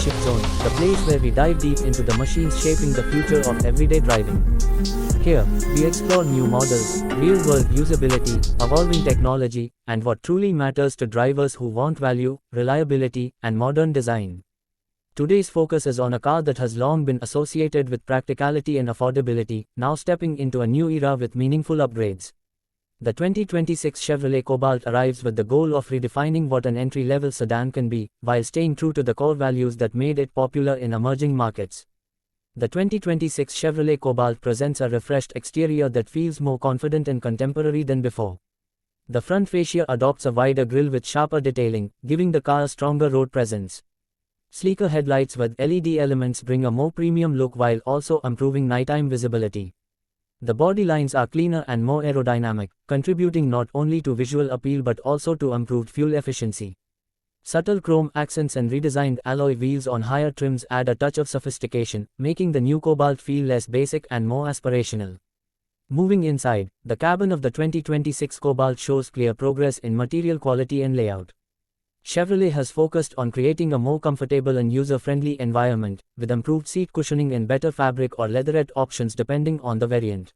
Shift Zone, the place where we dive deep into the machines shaping the future of everyday driving. Here, we explore new models, real-world usability, evolving technology, and what truly matters to drivers who want value, reliability, and modern design. Today's focus is on a car that has long been associated with practicality and affordability, now stepping into a new era with meaningful upgrades. The 2026 Chevrolet Cobalt arrives with the goal of redefining what an entry-level sedan can be, while staying true to the core values that made it popular in emerging markets. The 2026 Chevrolet Cobalt presents a refreshed exterior that feels more confident and contemporary than before. The front fascia adopts a wider grille with sharper detailing, giving the car a stronger road presence. Sleeker headlights with LED elements bring a more premium look while also improving nighttime visibility. The body lines are cleaner and more aerodynamic, contributing not only to visual appeal but also to improved fuel efficiency. Subtle chrome accents and redesigned alloy wheels on higher trims add a touch of sophistication, making the new Cobalt feel less basic and more aspirational. Moving inside, the cabin of the 2026 Cobalt shows clear progress in material quality and layout. Chevrolet has focused on creating a more comfortable and user-friendly environment, with improved seat cushioning and better fabric or leatherette options depending on the variant.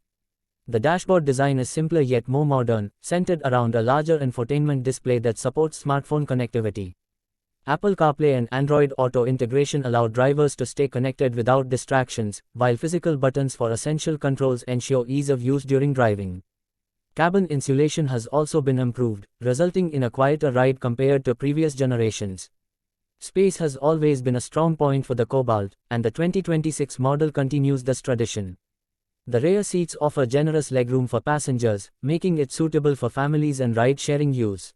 The dashboard design is simpler yet more modern, centered around a larger infotainment display that supports smartphone connectivity. Apple CarPlay and Android Auto integration allow drivers to stay connected without distractions, while physical buttons for essential controls ensure ease of use during driving. Cabin insulation has also been improved, resulting in a quieter ride compared to previous generations. Space has always been a strong point for the Cobalt, and the 2026 model continues this tradition. The rear seats offer generous legroom for passengers, making it suitable for families and ride-sharing use.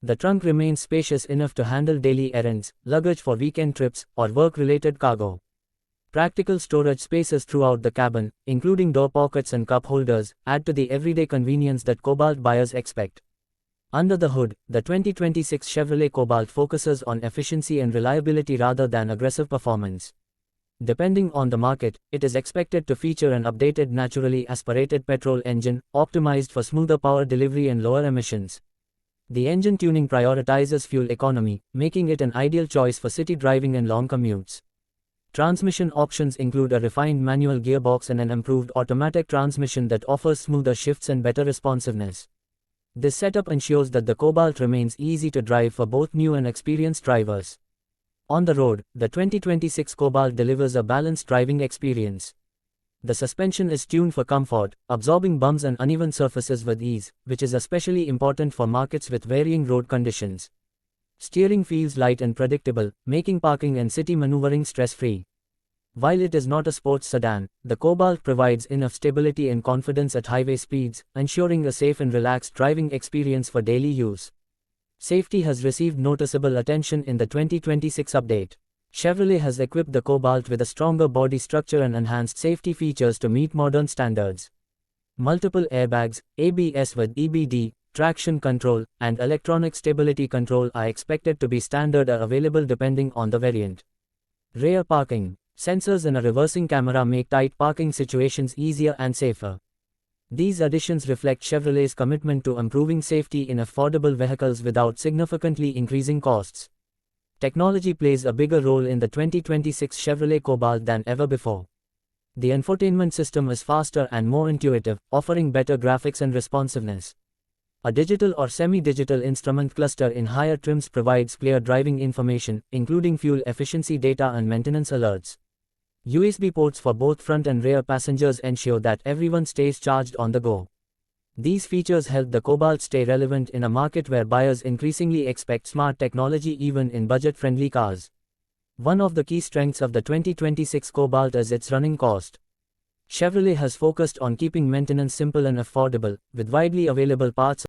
The trunk remains spacious enough to handle daily errands, luggage for weekend trips, or work-related cargo. Practical storage spaces throughout the cabin, including door pockets and cup holders, add to the everyday convenience that Cobalt buyers expect. Under the hood, the 2026 Chevrolet Cobalt focuses on efficiency and reliability rather than aggressive performance. Depending on the market, it is expected to feature an updated naturally aspirated petrol engine, optimized for smoother power delivery and lower emissions. The engine tuning prioritizes fuel economy, making it an ideal choice for city driving and long commutes. Transmission options include a refined manual gearbox and an improved automatic transmission that offers smoother shifts and better responsiveness. This setup ensures that the Cobalt remains easy to drive for both new and experienced drivers. On the road, the 2026 Cobalt delivers a balanced driving experience. The suspension is tuned for comfort, absorbing bumps and uneven surfaces with ease, which is especially important for markets with varying road conditions. Steering feels light and predictable, making parking and city maneuvering stress-free. While it is not a sports sedan, the Cobalt provides enough stability and confidence at highway speeds, ensuring a safe and relaxed driving experience for daily use. Safety has received noticeable attention in the 2026 update. Chevrolet has equipped the Cobalt with a stronger body structure and enhanced safety features to meet modern standards. Multiple airbags, ABS with EBD, traction control, and electronic stability control are expected to be standard or available depending on the variant. Rear parking. Sensors and a reversing camera make tight parking situations easier and safer. These additions reflect Chevrolet's commitment to improving safety in affordable vehicles without significantly increasing costs. Technology plays a bigger role in the 2026 Chevrolet Cobalt than ever before. The infotainment system is faster and more intuitive, offering better graphics and responsiveness. A digital or semi-digital instrument cluster in higher trims provides clear driving information, including fuel efficiency data and maintenance alerts. USB ports for both front and rear passengers ensure that everyone stays charged on the go. These features help the Cobalt stay relevant in a market where buyers increasingly expect smart technology even in budget-friendly cars. One of the key strengths of the 2026 Cobalt is its running cost. Chevrolet has focused on keeping maintenance simple and affordable, with widely available parts